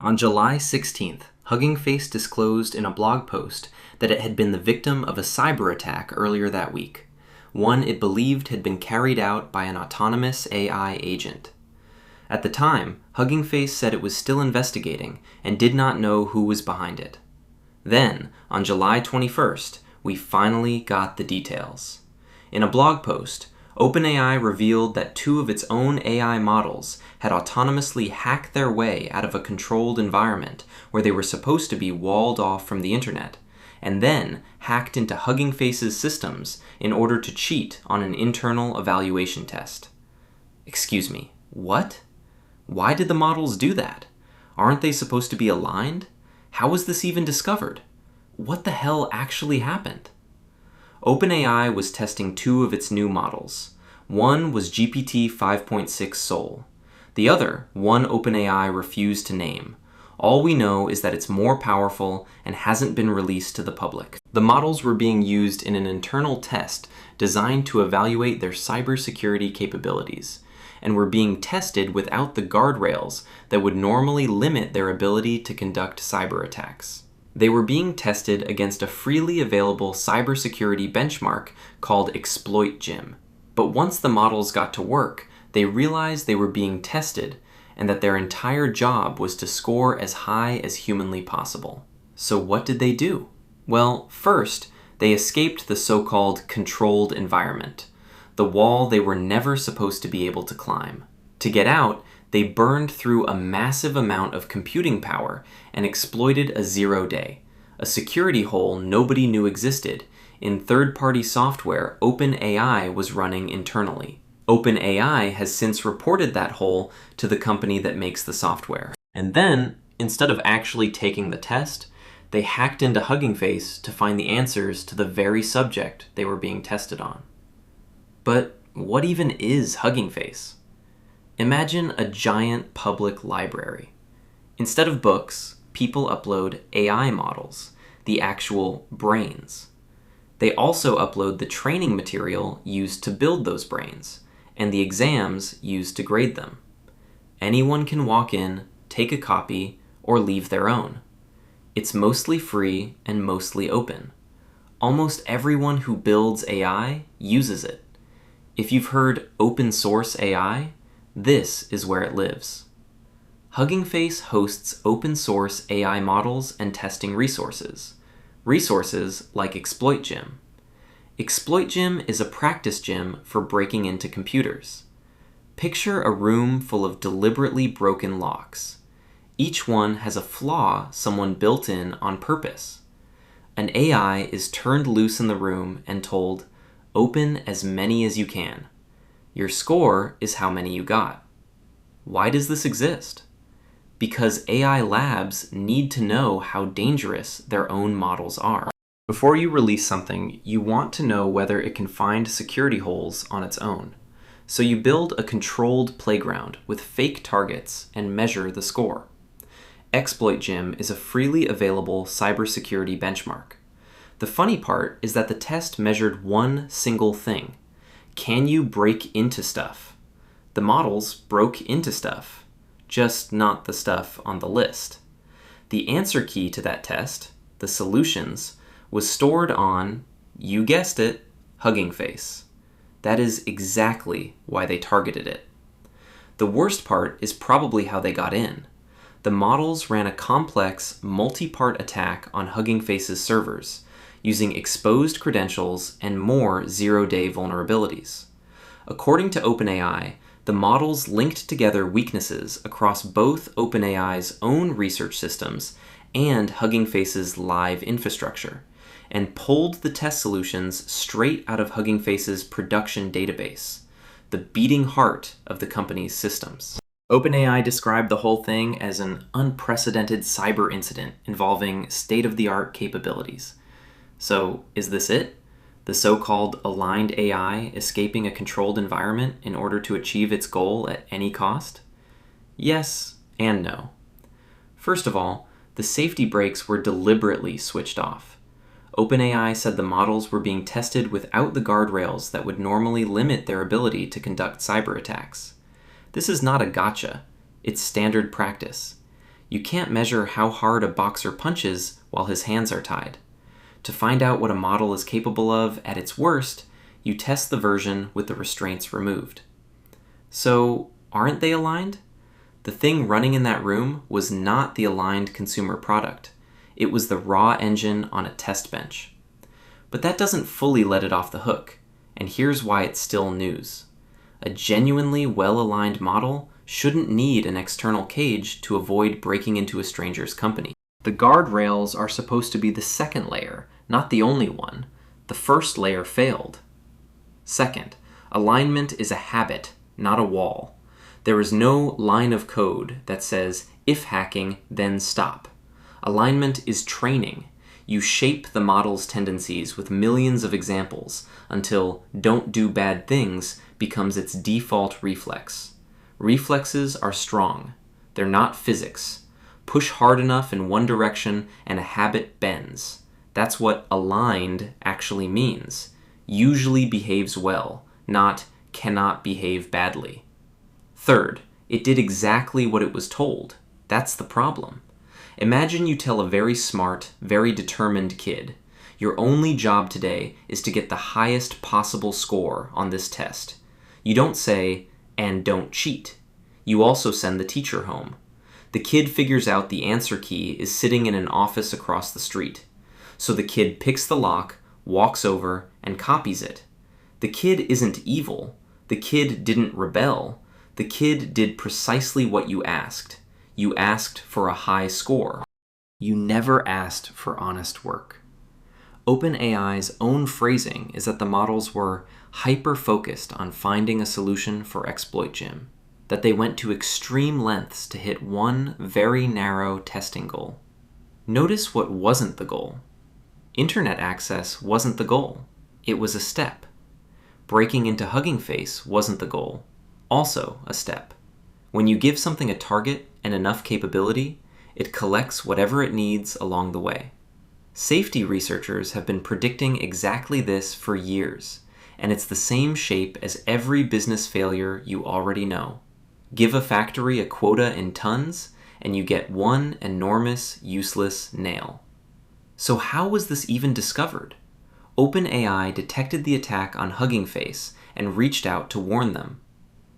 On July 16th, Hugging Face disclosed in a blog post that it had been the victim of a cyber attack earlier that week, one it believed had been carried out by an autonomous AI agent. At the time, Hugging Face said it was still investigating and did not know who was behind it. Then, on July 21st, we finally got the details. In a blog post, OpenAI revealed that two of its own AI models had autonomously hacked their way out of a controlled environment where they were supposed to be walled off from the internet, and then hacked into Hugging Face's systems in order to cheat on an internal evaluation test. Excuse me, what? Why did the models do that? Aren't they supposed to be aligned? How was this even discovered? What the hell actually happened? OpenAI was testing two of its new models. One was GPT 5.6 Sol. The other, one OpenAI refused to name. All we know is that it's more powerful and hasn't been released to the public. The models were being used in an internal test designed to evaluate their cybersecurity capabilities, and were being tested without the guardrails that would normally limit their ability to conduct cyber attacks. They were being tested against a freely available cybersecurity benchmark called ExploitGym. But once the models got to work, they realized they were being tested and that their entire job was to score as high as humanly possible. So what did they do? Well, first, they escaped the so-called controlled environment, the wall they were never supposed to be able to climb. To get out, they burned through a massive amount of computing power and exploited a 0-day, a security hole nobody knew existed, in third-party software OpenAI was running internally. OpenAI has since reported that hole to the company that makes the software. And then, instead of actually taking the test, they hacked into Hugging Face to find the answers to the very subject they were being tested on. But what even is Hugging Face? Imagine a giant public library. Instead of books, people upload AI models, the actual brains. They also upload the training material used to build those brains, and the exams used to grade them. Anyone can walk in, take a copy, or leave their own. It's mostly free and mostly open. Almost everyone who builds AI uses it. If you've heard open source AI, this is where it lives. Hugging Face hosts open source AI models and testing resources like ExploitGym. ExploitGym is a practice gym for breaking into computers. Picture a room full of deliberately broken locks. Each one has a flaw someone built in on purpose. An AI is turned loose in the room and told, "Open as many as you can." Your score is how many you got. Why does this exist? Because AI labs need to know how dangerous their own models are. Before you release something, you want to know whether it can find security holes on its own. So you build a controlled playground with fake targets and measure the score. ExploitGym is a freely available cybersecurity benchmark. The funny part is that the test measured one single thing. Can you break into stuff? The models broke into stuff, just not the stuff on the list. The answer key to that test, the solutions, was stored on, you guessed it, Hugging Face. That is exactly why they targeted it. The worst part is probably how they got in. The models ran a complex, multi-part attack on Hugging Face's servers, using exposed credentials and more 0-day vulnerabilities. According to OpenAI, the models linked together weaknesses across both OpenAI's own research systems and Hugging Face's live infrastructure, and pulled the test solutions straight out of Hugging Face's production database, the beating heart of the company's systems. OpenAI described the whole thing as an unprecedented cyber incident involving state-of-the-art capabilities. So, is this it? The so-called aligned AI escaping a controlled environment in order to achieve its goal at any cost? Yes and no. First of all, the safety brakes were deliberately switched off. OpenAI said the models were being tested without the guardrails that would normally limit their ability to conduct cyber attacks. This is not a gotcha. It's standard practice. You can't measure how hard a boxer punches while his hands are tied. To find out what a model is capable of at its worst, you test the version with the restraints removed. So, aren't they aligned? The thing running in that room was not the aligned consumer product. It was the raw engine on a test bench. But that doesn't fully let it off the hook, and here's why it's still news. A genuinely well-aligned model shouldn't need an external cage to avoid breaking into a stranger's company. The guardrails are supposed to be the second layer, not the only one. The first layer failed. Second, alignment is a habit, not a wall. There is no line of code that says, if hacking, then stop. Alignment is training. You shape the model's tendencies with millions of examples until don't do bad things becomes its default reflex. Reflexes are strong. They're not physics. Push hard enough in one direction and a habit bends. That's what aligned actually means. Usually behaves well, not cannot behave badly. Third, it did exactly what it was told. That's the problem. Imagine you tell a very smart, very determined kid, your only job today is to get the highest possible score on this test. You don't say, and don't cheat. You also send the teacher home. The kid figures out the answer key is sitting in an office across the street. So the kid picks the lock, walks over, and copies it. The kid isn't evil. The kid didn't rebel. The kid did precisely what you asked. You asked for a high score. You never asked for honest work. OpenAI's own phrasing is that the models were hyper-focused on finding a solution for Exploit Gym, that they went to extreme lengths to hit one very narrow testing goal. Notice what wasn't the goal. Internet access wasn't the goal. It was a step. Breaking into Hugging Face wasn't the goal. Also a step. When you give something a target and enough capability, it collects whatever it needs along the way. Safety researchers have been predicting exactly this for years, and it's the same shape as every business failure you already know. Give a factory a quota in tons, and you get one enormous, useless nail. So how was this even discovered? OpenAI detected the attack on Hugging Face and reached out to warn them.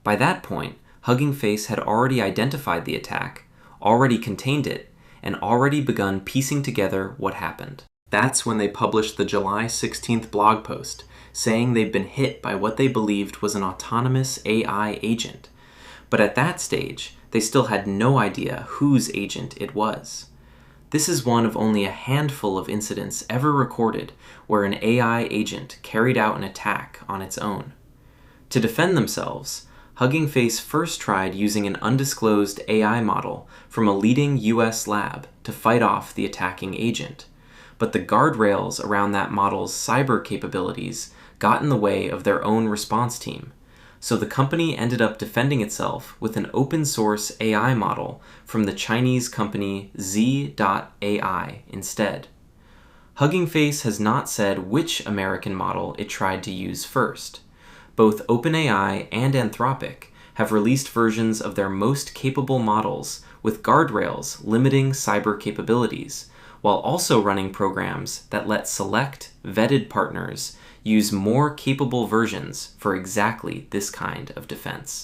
By that point, Hugging Face had already identified the attack, already contained it, and already begun piecing together what happened. That's when they published the July 16th blog post, saying they'd been hit by what they believed was an autonomous AI agent. But at that stage, they still had no idea whose agent it was. This is one of only a handful of incidents ever recorded where an AI agent carried out an attack on its own. To defend themselves, Hugging Face first tried using an undisclosed AI model from a leading US lab to fight off the attacking agent, but the guardrails around that model's cyber capabilities got in the way of their own response team, so the company ended up defending itself with an open-source AI model from the Chinese company Z.AI instead. Hugging Face has not said which American model it tried to use first. Both OpenAI and Anthropic have released versions of their most capable models with guardrails limiting cyber capabilities, while also running programs that let select, vetted partners use more capable versions for exactly this kind of defense.